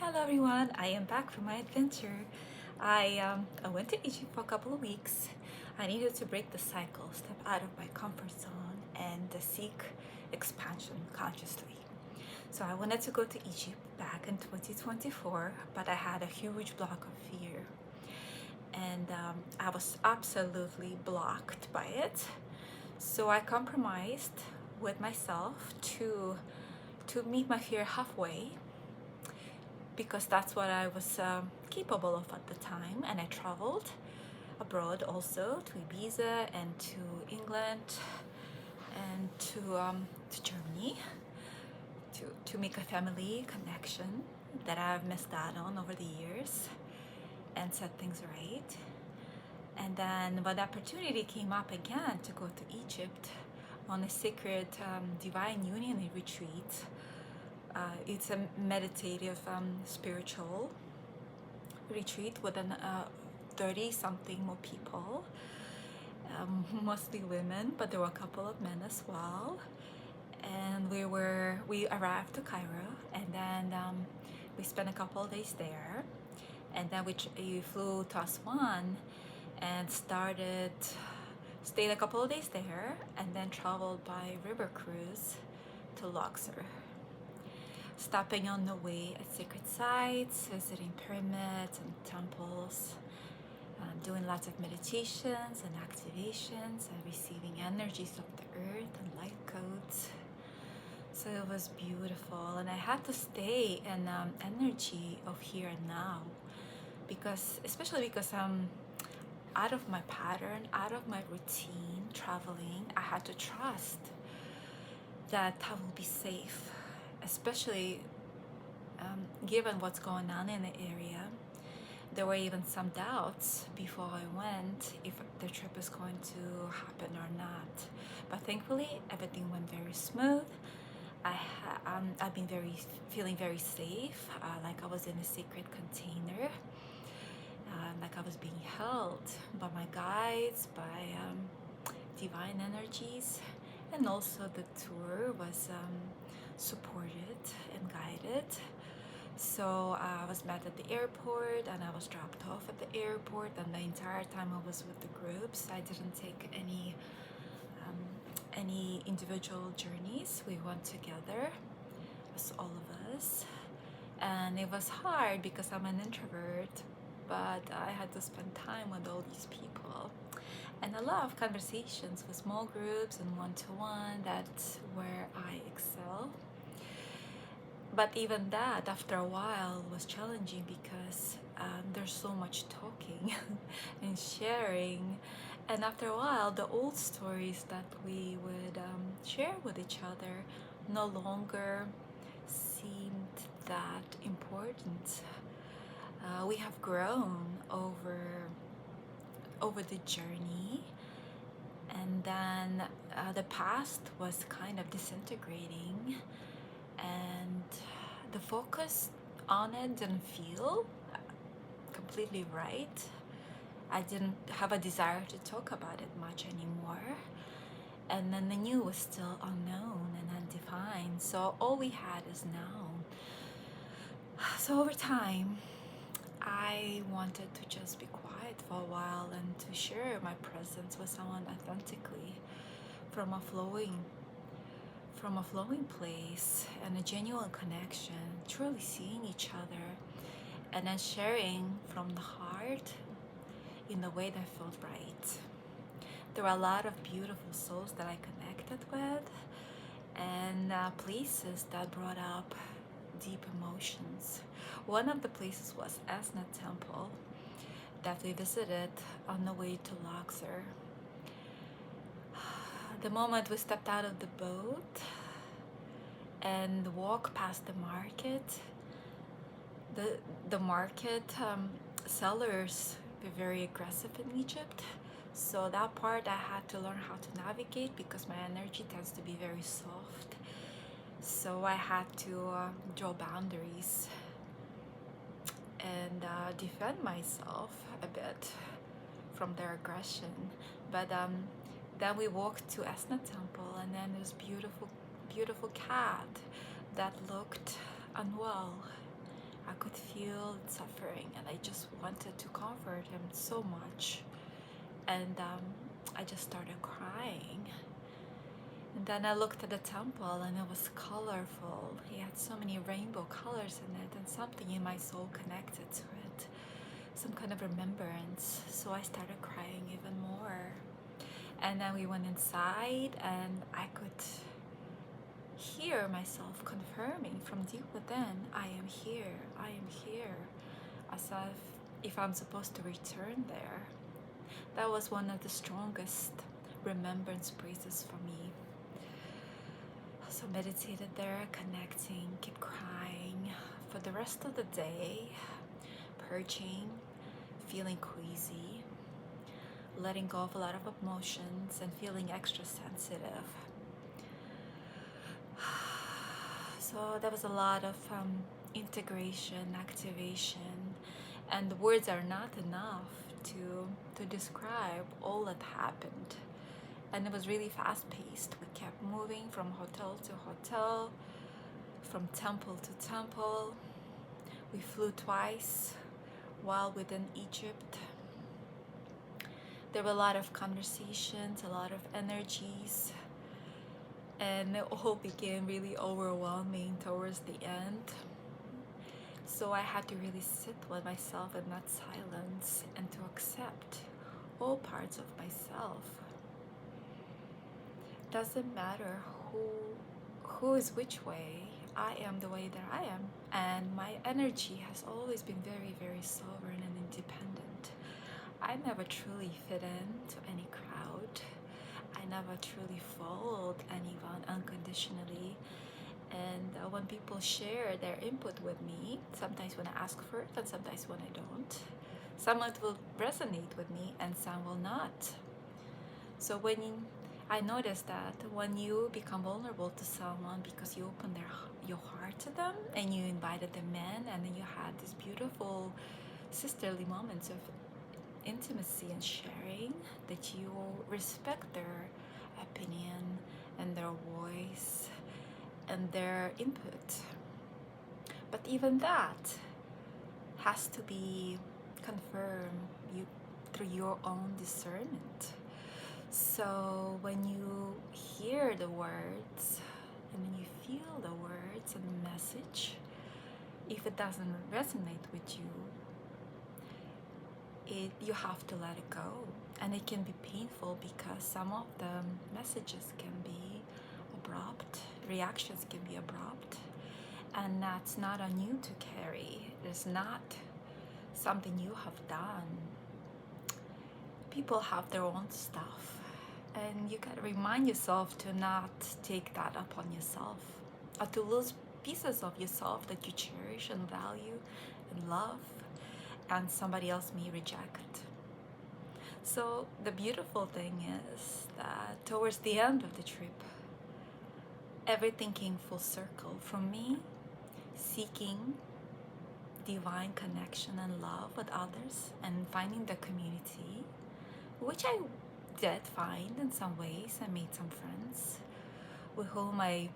Hello everyone, I am back from my adventure. I went to Egypt for a couple of weeks. I needed to break the cycle, step out of my comfort zone, and seek expansion consciously. So I wanted to go to Egypt back in 2024, but I had a huge block of fear. And I was absolutely blocked by it. So I compromised with myself to meet my fear halfway because that's what I was capable of at the time. And I traveled abroad also to Ibiza and to England and to Germany to make a family connection that I've missed out on over the years and set things right. And then when the opportunity came up again to go to Egypt on a sacred divine union retreat, it's a meditative spiritual retreat with 30 something more people, mostly women, but there were a couple of men as well. And we arrived to Cairo, and then we spent a couple of days there, and then we flew to Aswan and stayed a couple of days there, and then traveled by river cruise to Luxor, stopping on the way at sacred sites, visiting pyramids and temples, doing lots of meditations and activations and receiving energies of the earth and light codes. So it was beautiful, and I had to stay in energy of here and now, especially because I'm out of my pattern, out of my routine traveling. I had to trust that I will be safe, especially given what's going on in the area. There were even some doubts before I went if the trip is going to happen or not. But thankfully, everything went very smooth. I've been feeling very safe, like I was in a sacred container, like I was being held by my guides, by divine energies, and also the tour was supported and guided. So I was met at the airport, and I was dropped off at the airport, and the entire time I was with the groups. I didn't take any individual journeys. We went together, as all of us, and it was hard because I'm an introvert, but I had to spend time with all these people, and a lot of conversations with small groups and one-to-one. That's where I excel. But even that, after a while, was challenging because there's so much talking and sharing. And after a while, the old stories that we would share with each other no longer seemed that important. We have grown over the journey, and then the past was kind of disintegrating, and the focus on it didn't feel completely right. I didn't have a desire to talk about it much anymore, and then the new was still unknown and undefined, so all we had is now. So over time, I wanted to just be quiet for a while and to share my presence with someone authentically, from a flowing place and a genuine connection, truly seeing each other, and then sharing from the heart in the way that felt right. There were a lot of beautiful souls that I connected with, and places that brought up deep emotions. One of the places was Esna Temple that we visited on the way to Luxor. The moment we stepped out of the boat and walked past the market, the market sellers were very aggressive in Egypt. So that part I had to learn how to navigate because my energy tends to be very soft. So I had to draw boundaries and defend myself a bit from their aggression. But then we walked to Esna Temple, and then this beautiful cat that looked unwell. I could could feel suffering, and I just wanted to comfort him so much. And I just started crying. And then I looked at the temple, and it was colorful. He had so many rainbow colors in it, and something in my soul connected to it, some kind of remembrance. So I started crying even more. And then we went inside, and I could hear myself confirming from deep within, I am here, I am here, as if I'm supposed to return there. That was one of the strongest remembrance praises for me. So meditated there, connecting, keep crying for the rest of the day, purging, feeling queasy, letting go of a lot of emotions, and feeling extra sensitive. So there was a lot of integration, activation, and the words are not enough to describe all that happened. And it was really fast-paced. We kept moving from hotel to hotel, from temple to temple. We flew twice while within Egypt. There were a lot of conversations, a lot of energies, and it all became really overwhelming towards the end. So I had to really sit with myself in that silence and to accept all parts of myself. Doesn't matter who is which way. I am the way that I am, and my energy has always been very, very sovereign and independent. I never truly fit into any crowd. I never truly followed anyone unconditionally. And when people share their input with me, sometimes when I ask for it and sometimes when I don't, some of it will resonate with me and some will not. So I noticed that when you become vulnerable to someone because you open your heart to them and you invited them in, and then you had these beautiful sisterly moments of intimacy and sharing, that you respect their opinion and their voice and their input. But even that has to be confirmed through your own discernment. So when you hear the words and when you feel the words and the message, if it doesn't resonate with you, you have to let it go. And it can be painful because some of the messages can be abrupt, reactions can be abrupt, and that's not on you to carry. It's not something you have done. People have their own stuff, and you gotta remind yourself to not take that upon yourself, or to lose pieces of yourself that you cherish and value and love, and somebody else may reject. So the beautiful thing is that towards the end of the trip, everything came full circle from me seeking divine connection and love with others and finding the community, which I did find in some ways. I made some friends with whom I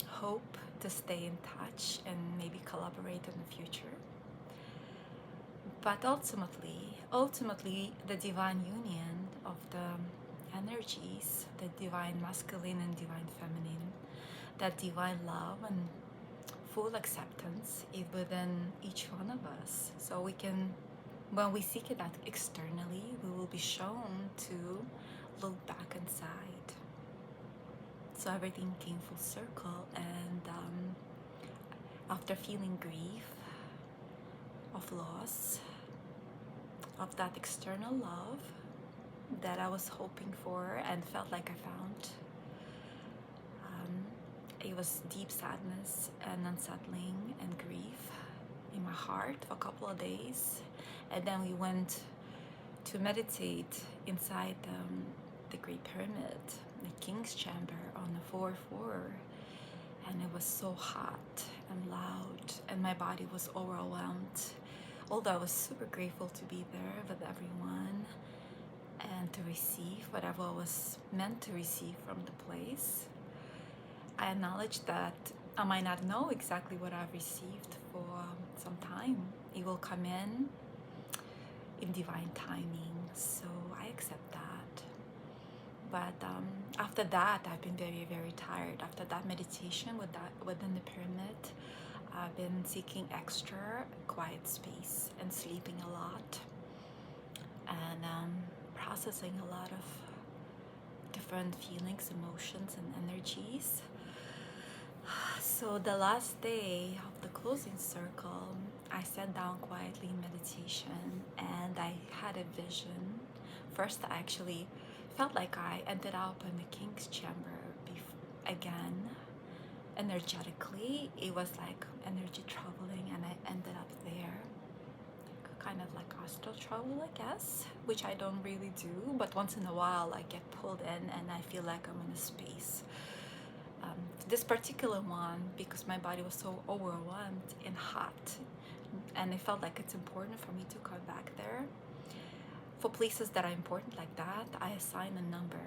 hope to stay in touch and maybe collaborate in the future. But ultimately, the divine union of the energies, the divine masculine and divine feminine, that divine love and full acceptance is within each one of us. So we can, when we seek it out externally, we will be shown to look back inside. So everything came full circle, and after feeling grief of loss of that external love that I was hoping for and felt like I found, it was deep sadness and unsettling and grief in my heart for a couple of days. And then we went to meditate inside the Great Pyramid, the King's Chamber on the 4th floor. And it was so hot and loud, and my body was overwhelmed. Although I was super grateful to be there with everyone and to receive whatever I was meant to receive from the place, I acknowledged that I might not know exactly what I've received for some time, time. It will come in divine timing. So I accept that. But after that, I've been very, very tired. After that meditation within the pyramid, I've been seeking extra quiet space and sleeping a lot, and processing a lot of different feelings, emotions, and energies. So the last day of the closing circle, I sat down quietly in meditation and I had a vision. First, I actually felt like I ended up in the King's Chamber again. Energetically, it was like energy traveling, and I ended up there. Kind of like astral travel, I guess, which I don't really do, but once in a while I get pulled in and I feel like I'm in a space. This particular one, because my body was so overwhelmed and hot, and it felt like it's important for me to come back there. For places that are important like that, I assign a number.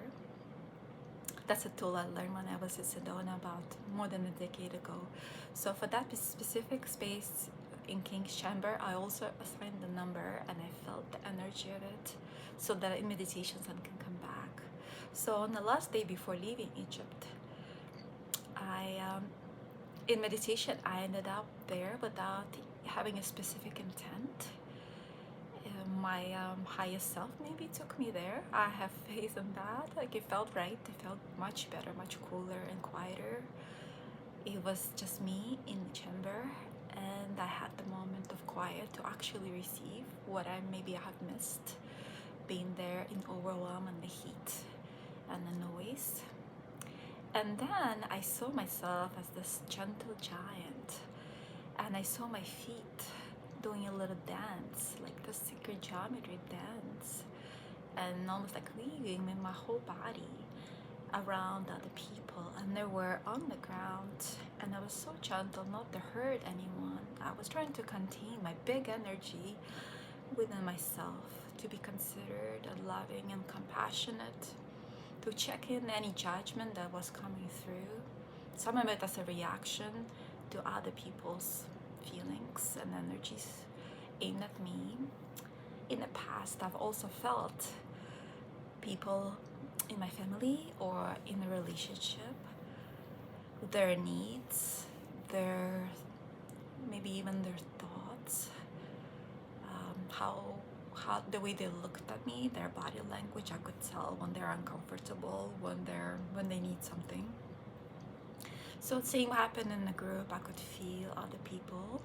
That's a tool I learned when I was in Sedona about more than a decade ago. So for that specific space in King's Chamber, I also assigned the number and I felt the energy of it, so that in meditations I can come back. So on the last day before leaving Egypt, in meditation, I ended up there without having a specific intent. My highest self maybe took me there. I have faith in that. Like, it felt right. It felt much better, much cooler and quieter. It was just me in the chamber, and I had the moment of quiet to actually receive what I have missed, being there in overwhelm and the heat and the noise. And then I saw myself as this gentle giant, and I saw my feet doing a little dance, like the sacred geometry dance, and almost like weaving in my whole body around other people. And they were on the ground, and I was so gentle not to hurt anyone. I was trying to contain my big energy within myself, to be considered and loving and compassionate, to check in any judgment that was coming through, some of it as a reaction to other people's feelings and energies aimed at me. In the past, I've also felt people in my family or in a relationship, their needs, their maybe even their thoughts, how the way they looked at me, their body language, I could tell when they're uncomfortable, when they need something. So the same happened in the group. I could feel other people,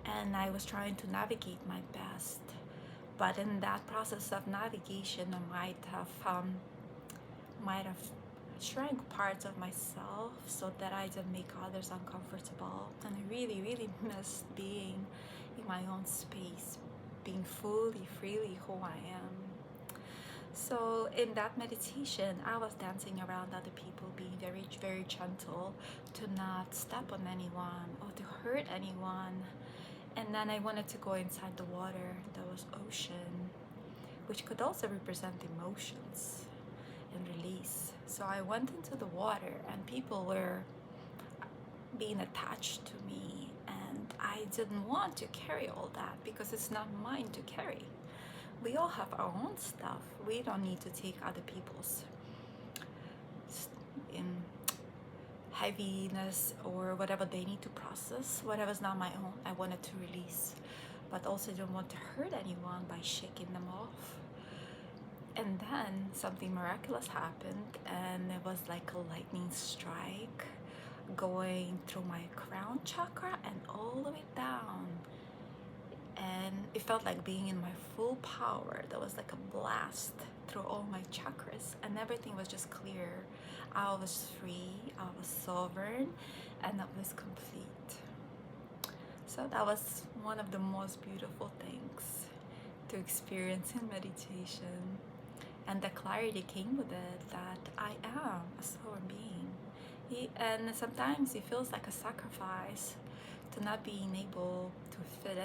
and I was trying to navigate my best. But in that process of navigation, I might have shrank parts of myself so that I didn't make others uncomfortable. And I really, really missed being in my own space, being freely who I am. So in that meditation, I was dancing around other people, being very, very gentle to not step on anyone or to hurt anyone. And then I wanted to go inside the water. There was ocean, which could also represent emotions and release. So I went into the water, and people were being attached to me, and I didn't want to carry all that because it's not mine to carry. We all have our own stuff. We don't need to take other people's in heaviness or whatever they need to process. Whatever's not my own, I wanted to release, but also don't want to hurt anyone by shaking them off. And then something miraculous happened, and it was like a lightning strike going through my crown chakra and all the way down. And it felt like being in my full power. There was like a blast through all my chakras, and everything was just clear. I was free, I was sovereign, and I was complete. So that was one of the most beautiful things to experience in meditation. And the clarity came with it, that I am a sovereign being. And sometimes it feels like a sacrifice to not being able to fit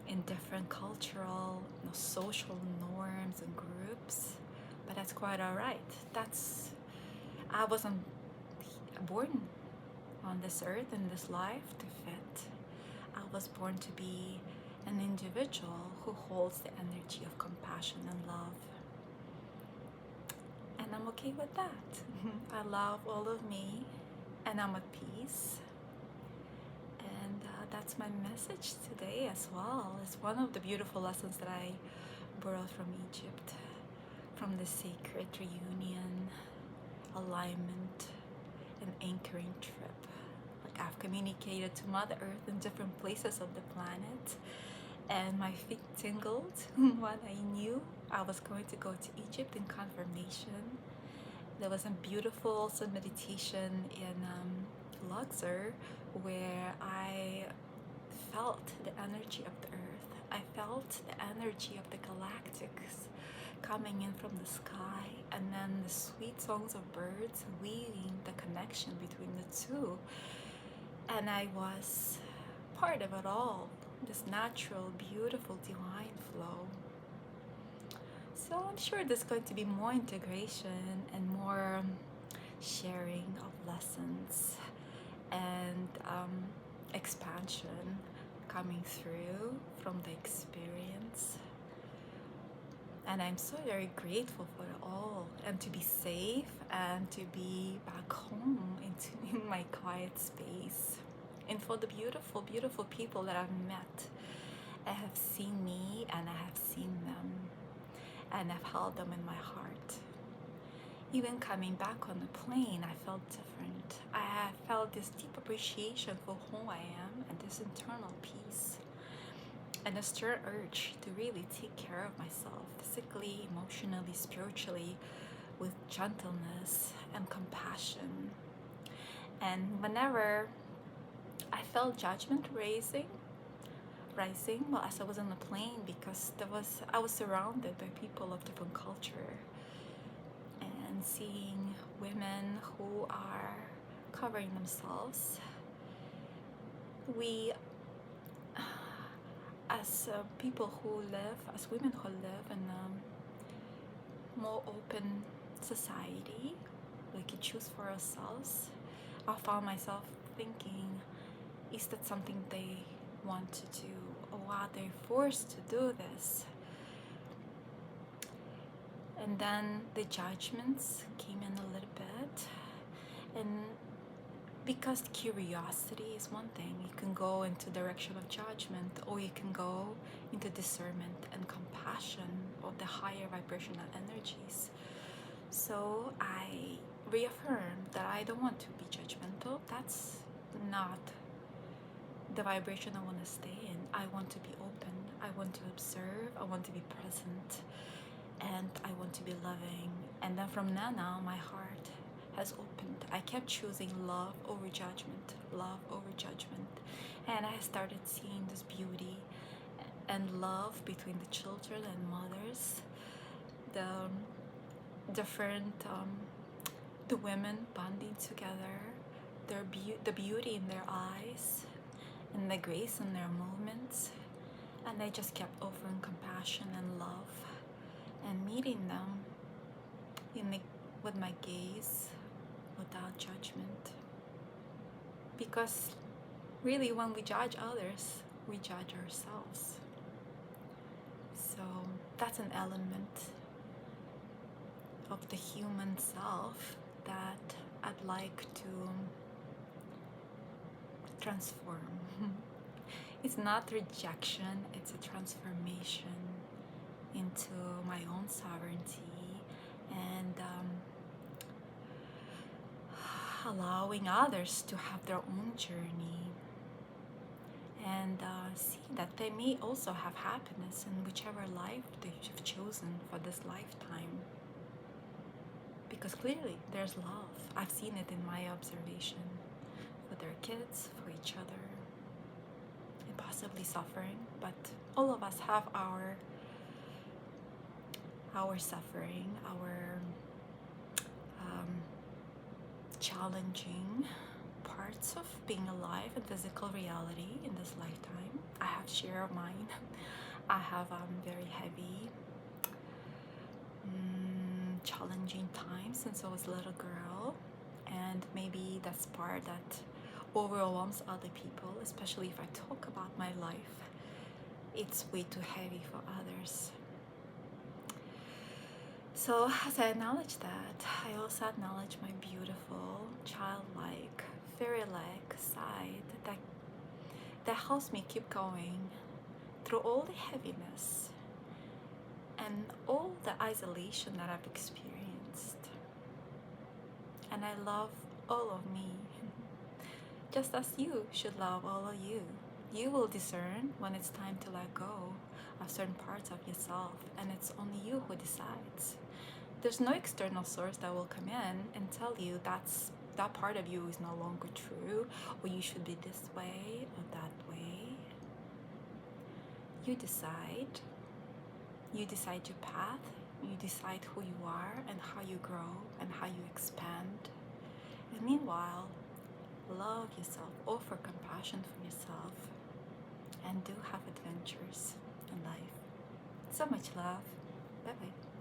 in different cultural, social norms and groups, but that's quite all right. I wasn't born on this earth in this life to fit. was born to be an individual who holds the energy of compassion and love. And I'm okay with that. I love all of me, and I'm at peace. And that's my message today as well. It's one of the beautiful lessons that I borrowed from Egypt, from the sacred reunion, alignment, and anchoring trip. Like, I've communicated to Mother Earth in different places of the planet, and my feet tingled when I knew I was going to go to Egypt in confirmation. There was a beautiful also meditation in Luxor where I felt the energy of the earth. I felt the energy of the galactics coming in from the sky, and then the sweet songs of birds weaving the connection between the two. And I was part of it all, this natural, beautiful, divine flow. So I'm sure there's going to be more integration and more sharing of lessons and expansion coming through from the experience. And I'm so very grateful for it all, and to be safe and to be back home in my quiet space, and for the beautiful, beautiful people that I've met. I have seen me and I have seen them, and I've held them in my heart. Even coming back on the plane, I felt different. I felt this deep appreciation for who I am, and this internal peace, and a stern urge to really take care of myself physically, emotionally, spiritually, with gentleness and compassion. And whenever I felt judgment rising, well, as I was on the plane, because I was surrounded by people of different culture, and seeing women who are covering themselves, we as people who live, as women who live in a more open society, we can choose for ourselves, I found myself thinking, is that something they want to do, or are they forced to do this? And then the judgments came in a little bit, and because curiosity is one thing, you can go into direction of judgment, or you can go into discernment and compassion of the higher vibrational energies. So I reaffirmed that I don't want to be judgmental. That's not the vibration I want to stay in. I want to be open. I want to observe. I want to be present. And I want to be loving. And then from now on, my heart has opened. I kept choosing love over judgment, love over judgment. And I started seeing this beauty and love between the children and mothers, the different, the women bonding together, the beauty in their eyes, and the grace in their movements. And I just kept offering compassion and love, and meeting them with my gaze, without judgment. Because really, when we judge others, we judge ourselves. So that's an element of the human self that I'd like to transform. It's not rejection, it's a transformation into my own sovereignty, and allowing others to have their own journey, and see that they may also have happiness in whichever life they've chosen for this lifetime. Because clearly there's love. I've seen it in my observation with their kids, for each other, and possibly suffering, but all of us have our suffering, our challenging parts of being alive in physical reality in this lifetime. I have share of mine. I have very heavy, challenging times since I was a little girl, and maybe that's part that overwhelms other people, especially if I talk about my life. It's way too heavy for others. So as I acknowledge that, I also acknowledge my beautiful, childlike, fairy-like side that helps me keep going through all the heaviness and all the isolation that I've experienced. And I love all of me, just as you should love all of you. You will discern when it's time to let go of certain parts of yourself, and it's only you who decides. There's no external source that will come in and tell you that part of you is no longer true, or you should be this way or that way. You decide. You decide your path. You decide who you are and how you grow and how you expand. And meanwhile, love yourself, offer compassion for yourself, and do have adventures in life. So much love. Bye bye.